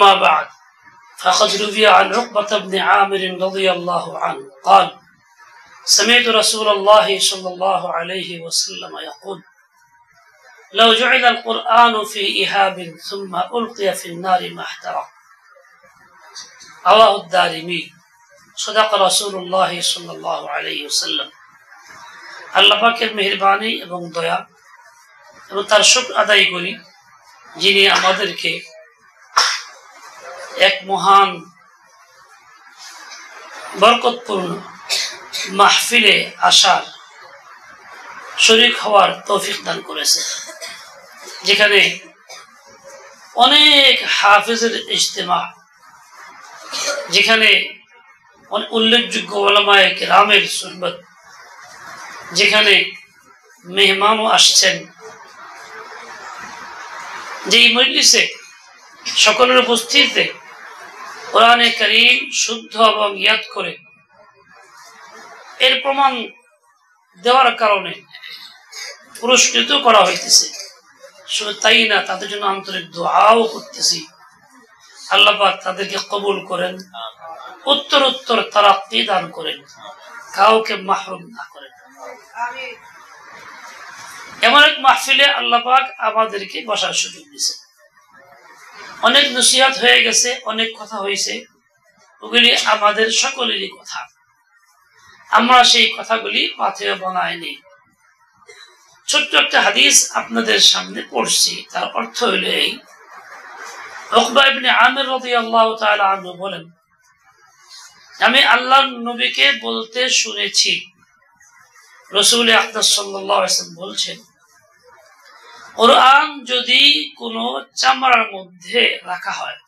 أما بعد فقد روي عن عقبة بن عامر رضي الله عنه قال سمعت رسول الله صلى الله عليه وسلم يقول لو جعل القرآن في إهاب ثم ألقي في النار ما احترق رواه الدارمي صدق رسول الله صلى الله عليه وسلم আল্লাহ পাকের মেহেরবানি এবং দয়া এবং তার শুকর আদায় করি যিনি আমাদেরকে এক মহান বরকতপূর্ণ মাহফিলে আসার শরীক হওয়ার তৌফিক দান করেছে, যেখানে অনেক হাফেজের ইজতেমা, যেখানে উল্লেখযোগ্য উলামায়ে কেরামের সুহবত, যেখানে মেহমানও আসছেন, যেই মজলিসে সকলের উপস্থিতিতে কোরআনে কারীম শুদ্ধ এবং ইয়াদ করে এর প্রমাণ দেওয়ার কারণে পুরস্কৃত করা হইতেছে। শুধু তাই না, তাদের জন্য আন্তরিক দোয়াও করতেছি, আল্লাহ পাক তাদেরকে কবুল করেন, উত্তর উত্তর তারাক্কি দান করেন, কাউকে মাহরুম না করেন। এমন এক মাহফিলে আল্লাহ পাক আমাদেরকে বসার সুযোগ দিয়েছে। অনেক নসিহত হয়ে গেছে, অনেক কথা হয়েছে, ওগুলি আমাদের সকলেরই কথা, আমরা সেই কথাগুলি পাথেয় বানাইনি। ছোট্ট একটা হাদিস আপনাদের সামনে পড়ছি, তার অর্থ হইল এই, উকবা ইবনে আমির রাদিয়াল্লাহু তাআলা আনহু বলেন, আমি আল্লাহর নবীকে বলতে শুনেছি, রাসূল আকরাম সাল্লাল্লাহু আলাইহি ওয়াসাল্লাম বলছেন, কোরআন যদি কোনো চামড়ার মধ্যে রাখা হয়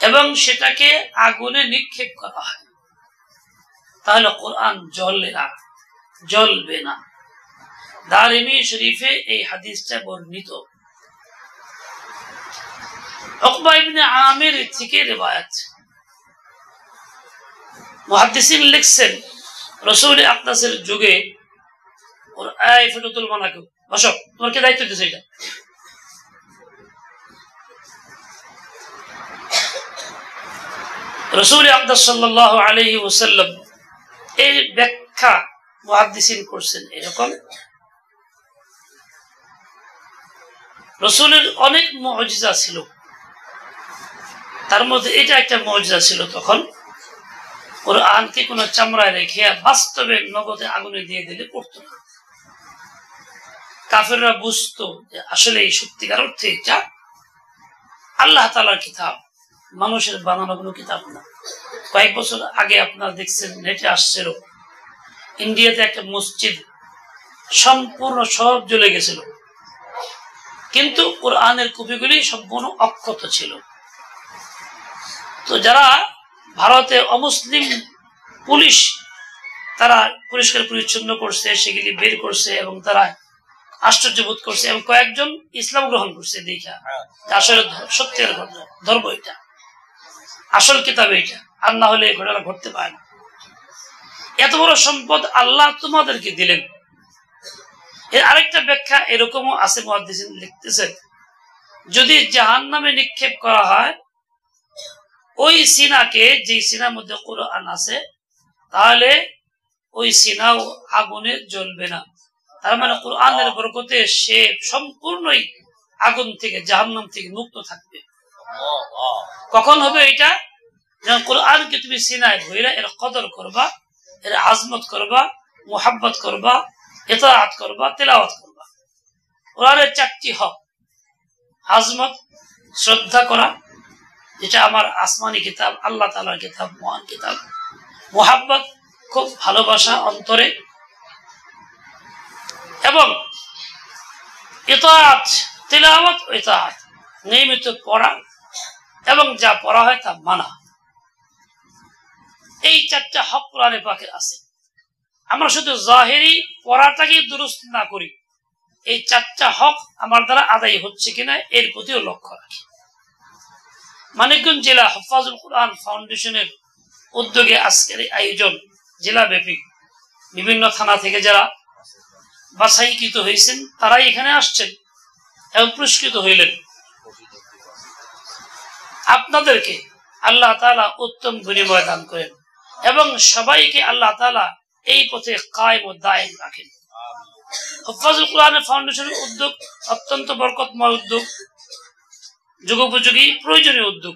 এবং সেটাকে আগুনে নিক্ষেপ করা হয় তাহলে কোরআন জ্বলবে না। দারিমি শরীফে এই হাদিসটা বর্ণিত। উকবা ইবনে আমির থেকে রিওয়ায়াত। মুহাদ্দিসিন লিখছেন, রাসূল আকরামের যুগে ওর আয়াতুল মানাকিব, বসো, তোমার কি দায়িত্ব দিয়েছে এটা? রাসূল আকরাম সাল্লাল্লাহু আলাইহি ওয়াসাল্লাম এই ব্যাখ্যা মুহাদ্দিসিন করছেন এরকম, রাসূলের অনেক মুজিজা ছিল, তার মধ্যে এটা একটা মুজিজা ছিল। তখন কোরআনকে কোনো চামড়ায় রেখে বাস্তবে নগদে আগুনে দিয়ে দিলে পড়তো না। কাফেররা বুঝতো যে আসলে এই সত্যিকার অর্থে এটা আল্লাহ তাআলার কিতাব, মানুষের বানানো কোনো কিতাব না। কয়েক বছর আগে আপনারা দেখছেন নেটে আসছিল, ইন্ডিয়াতে একটা মসজিদ সম্পূর্ণ সব জ্বলে গেছিল, কিন্তু কোরআনের কপিগুলি সম্পূর্ণ অক্ষত ছিল। তো যারা ভারতে অমুসলিম পুলিশ, তারা পরিষ্কার পরিচ্ছন্ন করছে, সেগুলি বের করছে এবং তারা আশ্চর্য বোধ করছে এবং কয়েকজন ইসলাম গ্রহণ করছে দেখা, আসলে সত্যের ধর্ম এটা, আসল কিতাব এটা, আর না হলে এই ঘটনা ঘটতে পারে না। এত বড় সম্পদ আল্লাহ তোমাদেরকে দিলেন। এর আরেকটা ব্যাখ্যা এরকমও আছে, মুহাদ্দিসিন লিখতেছেন, যদি জাহান্নামে নিক্ষেপ করা হয় ওই সিনাকে, যে সিনার মধ্যে কোরআন আছে, তাহলে ওই সিনাও আগুনে জ্বলবে না। তার মানে কোরআনের বরকতে সে সম্পূর্ণই আগুন থেকে, জাহান্নাম থেকে মুক্ত থাকবে। কখন হবে এটা? যখন কোরআনকে তুমি সিনায় ধইরা এর কদর করবা, এর আজমত করবা, মুহাব্বত করবা, ইতাআত করবা, তিলাওয়াত করবা। কোরআনের চারটি হক: আজমত, শ্রদ্ধা করা, যেটা আমার আসমানি কিতাব, আল্লাহ তাআলার কিতাব, মহান কিতাব; মুহাব্বত, খুব ভালোবাসা অন্তরে; এবং ইতাআত, তিলাওয়াত ও ইতাআত, নিয়মিত পড়া এবং যা পড়া হয় তা মানা। এই চারটা হক কোরআনে পাকের আছে। আমরা শুধু জাহেরি পড়াটাকে দুরুস্ত না করি, এই চারটা হক আমার দ্বারা আদায় হচ্ছে কিনা এর প্রতিও লক্ষ্য রাখি। মানিকগঞ্জ জেলা হুফাজুল কোরআন ফাউন্ডেশনের উদ্যোগে আজকের এই আয়োজন জেলাব্যাপী বিভিন্ন থানা থেকে যারা বাছাইকৃত হয়েছেন তারাই এখানে আসছেন এবং পুরস্কৃত হইলেন। আপনাদেরকে আল্লাহ তাআলা উত্তম বিনিময় দান করেন এবং সবাইকে আল্লাহ তাআলা এই পথে কায়েম ও দায়েম রাখেন। হুফাজুল কোরআন ফাউন্ডেশনের উদ্যোগ অত্যন্ত বরকতময় উদ্যোগ, যুগোপযোগী প্রয়োজনীয় উদ্যোগ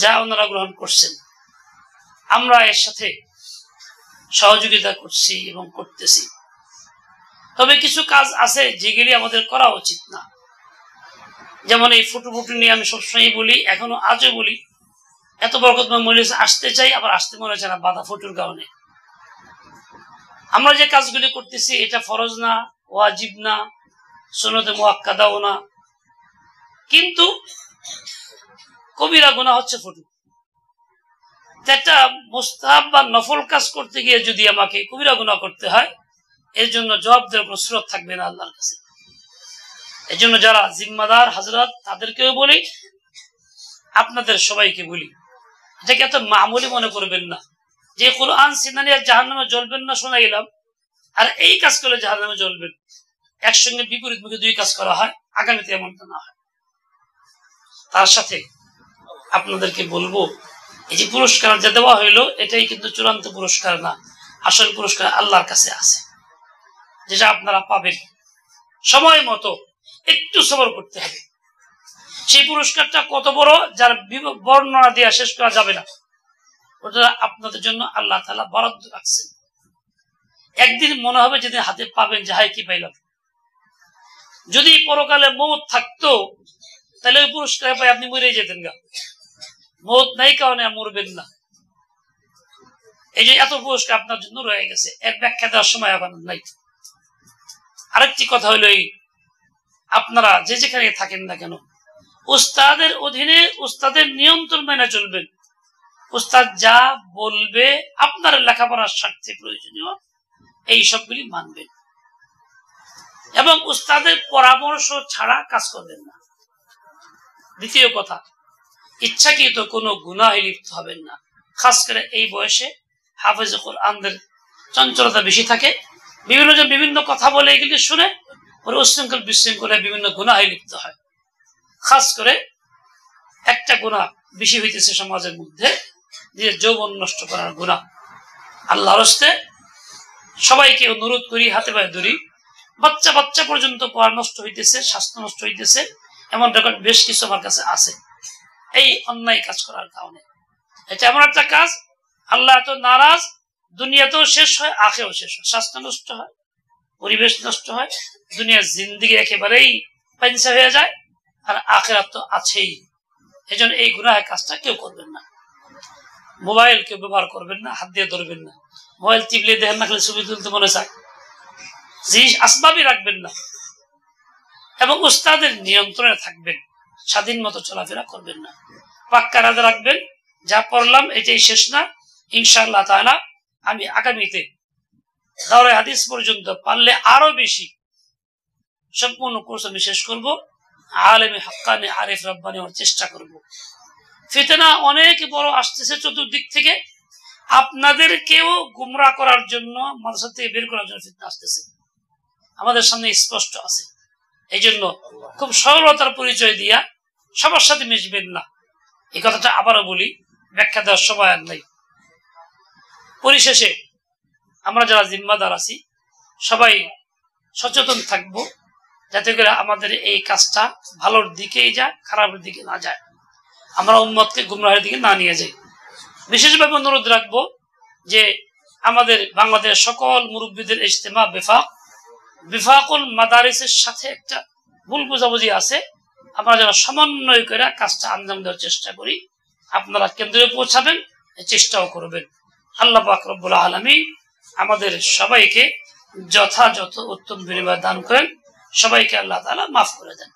যা ওনারা গ্রহণ করছেন। আমরা এর সাথে সহযোগিতা করছি এবং করতেছি। তবে কিছু কাজ আছে যেগুলি আমাদের করা উচিত না। যেমন এই ফুটুফুটু নিয়ে আমি সবসময় বলি, এখনো আজও বলি, এত বরকতময় মজলিস আসতে চাই, আবার আসতে মনে হচ্ছে না বাধা ফুটুর কারণে। আমরা যে কাজগুলি করতেছি এটা ফরজ না, ওয়াজিব না, সুন্নতে মুআক্কাদাও না, কিন্তু কবিরা গুনাহ হচ্ছে ফুটু। একটা মুস্তাহাব বা নফল কাজ করতে গিয়ে যদি আমাকে কবিরা গুনাহ করতে হয়, এর জন্য জবাব দেওয়ার কোনো সুরত থাকবে না আল্লাহর কাছে। এই জন্য যারা জিম্মাদার হাজরাত তাদেরকেও বলি, আপনাদের সবাইকে বলি, এটাকে এত মামুলি মনে করবেন না যে কোরআন সিনানি আর জাহান্নামে জ্বলবেন না শোনাইলাম, আর এই কাজ করলে জাহান্নামে জ্বলবেন। একসঙ্গে বিপরীত মুখে দুই কাজ করা হয়, আগামীতে এমনটা না হয়। তার সাথে আপনাদেরকে বলবো, এই যে পুরস্কার যা দেওয়া হইলো এটাই কিন্তু চূড়ান্ত পুরস্কার না, আসল পুরস্কার আল্লাহর কাছে আছে, যেটা আপনারা পাবেন। সময় মতো একটু সবর করতে হবে। সেই পুরস্কারটা কত বড় যার বর্ণনা দেওয়া শেষ করা যাবে না, ওটা আপনাদের জন্য আল্লাহ তাআলা বরাদ্দ রাখছেন। একদিন মনে হবে যেদিন হাতে পাবেন যে হায় কি পাইলাম। যদি পরকালে মৌত থাকতো তাহলে ওই পুরস্কার পাই আপনি মরে যেতেন গা। মৌত নাই কারণে মরবেন না। এই যে এত পুরস্কার আপনার জন্য রয়ে গেছে, এর ব্যাখ্যা দেওয়ার সময় এখন নাই। আরেকটি কথা হলো, এই আপনারা যে যেখানে থাকেন না কেন, উস্তাদের অধীনে উস্তাদের নিয়ন্ত্রণ মেনে চলবেন। উস্তাদ যা বলবে আপনার লেখাপড়ার স্বার্থে প্রয়োজনীয় এই সবগুলি মানবেন এবং উস্তাদের পরামর্শ ছাড়া কাজ করবেন না। দ্বিতীয় কথা, ইচ্ছাকৃত কোনো গুনাহে লিপ্ত হবেন না। খাস করে এই বয়সে হাফেজ কোরআনদের চঞ্চলতা বেশি থাকে, বিভিন্ন জন বিভিন্ন কথা বলে এগুলি শুনে ওরা উশৃঙ্খল বিশৃঙ্খলায় বিভিন্ন গুনাহে লিপ্ত হয়। খাস করে একটা গুনাহ বেশি হইতেছে সমাজের মধ্যে, যে যৌবন নষ্ট করার গুনাহ। আল্লাহর হস্তে সবাইকে অনুরোধ করি, হাতে পায়ে ধরি, বাচ্চা বাচ্চা পর্যন্ত পড়া নষ্ট হইতেছে, স্বাস্থ্য নষ্ট হইতেছে, এমন রেকর্ড বেশ কিছু আমার কাছে আছে এই অন্যায় কাজ করার কারণে। এটা এমন একটা কাজ, আল্লাহ এত নারাজ, দুনিয়াতেও শেষ হয়, আখেও শেষ হয়। স্বাস্থ্য নষ্ট হয়, পরিবেশ নষ্ট হয়, দুনিয়ার জিন্দিগি একেবারেই পাইনসা হয়ে যায়, আর আখিরাত তো আছেই। এই জন্য এই গুনাহের কাজটা কেউ করবেন না। মোবাইল কেউ ব্যবহার করবেন না, হাত দিয়ে ধরবেন না। মোবাইল টিপলে দেখেন না, খালি ছবি তুলতে মনে চায়, জিনিস আসবাবই রাখবেন না এবং উস্তাদের নিয়ন্ত্রণে থাকবেন। স্বাধীন মতো চলাফেরা করবেন না, পাক্কা রাজা রাখবেন। যা পড়লাম এটাই শেষ না, ইনশাআল্লাহ তাআলা আমি আগামীতে দাওরে হাদিস পর্যন্ত পারলে আরো বেশি সম্পূর্ণ কোর্স আমি শেষ করবো। আলেমে হাক্কানি আরিফ রব্বানি হওয়ার চেষ্টা করব। ফিতনা অনেক বড় আসতেছে চতুর্দিক থেকে, আপনাদেরকেও গুমরাহ করার জন্য, মাদ্রাসা থেকে বের করার জন্য ফিতনা আসতেছে, আমাদের সামনে স্পষ্ট আছে। এই জন্য খুব সরলতার পরিচয় দিয়া সবার সাথে মিশবেন না। এই কথাটা আবারও বলি, ব্যাখ্যা দেওয়ার সময় আর নাই। পরিশেষে আমরা যারা জিম্মাদার আছি সবাই সচেতন থাকবো, যাতে করে আমাদের এই কাজটা ভালোর দিকেই যায়, খারাপের দিকে না যায়, আমরা উম্মতকে গুমরাহের দিকে না নিয়ে যাই। বিশেষভাবে অনুরোধ রাখবো যে আমাদের বাংলাদেশ সকল মুরব্বীদের ইজতেমা বিফাকুল মাদারিসের সাথে একটা ভুল বোঝাবুঝি আছে, আমরা যারা সমন্বয় করে কাজটা আঞ্জাম দেওয়ার চেষ্টা করি, আপনারা কেন্দ্রে পৌঁছাবেন, চেষ্টাও করবেন। আল্লাহ পাক রব্বুল আলামিন আমাদের সবাইকে যথাযথ উত্তম বিনিময় দান করেন, সবাইকে আল্লাহ তাআলা মাফ করে দেন।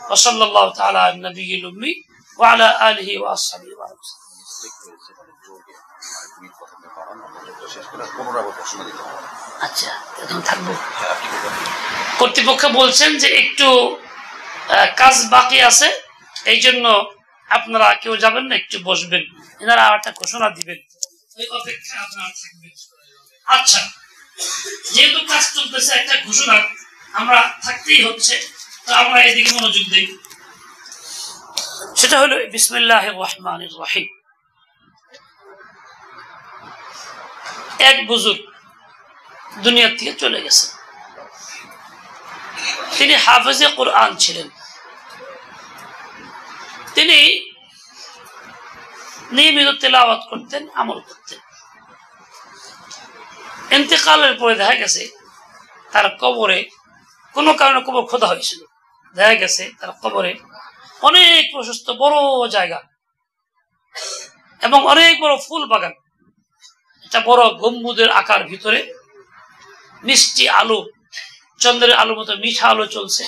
ওয়া সাল্লাল্লাহু তাআলা আলা নবিয়িল উম্মি ওয়া আলা আলিহি ওয়া আসহাবিহি ওয়া সাল্লাম। আচ্ছা, এখন থাকবো। কর্তৃপক্ষ বলছেন যে একটু কাজ বাকি আছে, এই জন্য আপনারা কেউ যাবেন না, একটু বসবেন, এনারা আর একটা ঘোষণা দিবেন, ওই অপেক্ষা আপনারা থাকবেন। আচ্ছা, যেহেতু কাজ চলতেছে, একটা ঘোষণা আমরা থাকতেই হচ্ছে, তো আমরা এদিকে মনোযোগ দিই। সেটা হলো বিসমিল্লাহির রহমানির রহিম। এক বুজুর্গ দুনিয়া থেকে চলে গেছে, তিনি হাফেজে কোরআন ছিলেন। তিনি নিয়মিত তেলাওয়াত করতেন, আমল করতেন। ইন্তেকালের পরে দেখা গেছে তার কবরে কোনো কারণে কবর খোদা হয়েছিল। দেখা গেছে তার কবরে অনেক প্রশস্ত বড় জায়গা এবং অনেক বড় ফুল বাগান, একটা বড় গম্বুজের আকার, ভিতরে মিষ্টি আলো, চন্দ্রের আলো মতো মিঠা আলো চলছে,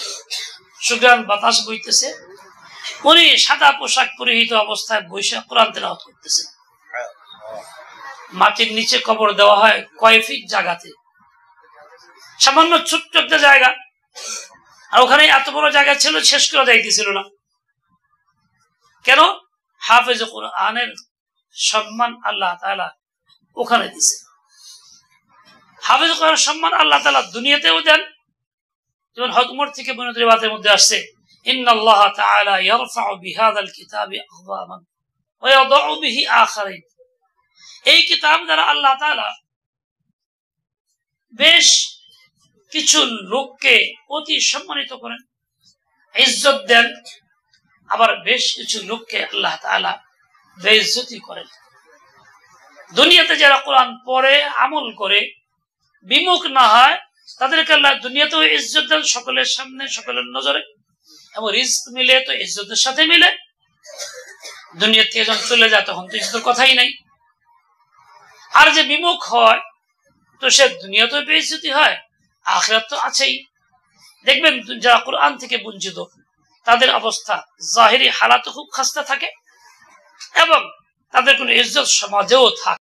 সুগ্রাণ বাতাস বইতেছে। উনি সাদা পোশাক পরিহিত অবস্থায় বৈশাখ কোরআন তেলাওয়াত করতেছেন। মাটির নিচে কবর দেওয়া হয় কয় ফিট জায়গাতে, সামান্য ছোট্ট একটা জায়গা, আর ওখানে এত বড় জায়গা ছিল, শেষ করা যাইতেছিল না। কেন? হাফেজ কোরআনের সম্মান আল্লাহ তাআলা ওখানে দিছে। হাফেজ কোরআনের সম্মান আল্লাহ তাআলা দুনিয়াতেও দেন, যেমন হযরত উমর থেকে বর্ণিত রিওয়ায়াতের মধ্যে আসছে, ইন্নাল্লাহ তাআলা ইয়ারফাউ বিহাযাল কিতাবি আকওয়ামান ওয়া ইয়াদাউ বিহি আখারিন। এই কিতাব দ্বারা আল্লাহ তাআলা বেশ কিছু লোককে অতি সম্মানিত করেন, ইজ্জত দেন, আবার বেশ কিছু লোককে আল্লাহ তাআলা বেইজ্জতি করেন। দুনিয়াতে যারা কোরআন পড়ে আমল করে বিমুখ না হয়, তাদেরকে আল্লাহ দুনিয়াতেও ইজ্জত দেন, সকলের সামনে, সকলের নজরে, এবং রিজক মিলে তো ইজ্জতের সাথে মিলে। দুনিয়া থেকে যখন চলে যায় তখন তো ইজ্জতের কথাই নাই। আর যে বিমুখ হয় তো সে দুনিয়াতেও বেইজ্জতি হয়, আখিরাত তো আছেই। দেখবেন যারা কোরআন থেকে বঞ্চিত তাদের অবস্থা জাহিরি হালাত খুব খাস্তা থাকে এবং তাদের কোনো ইজ্জত সমাজেও থাকে।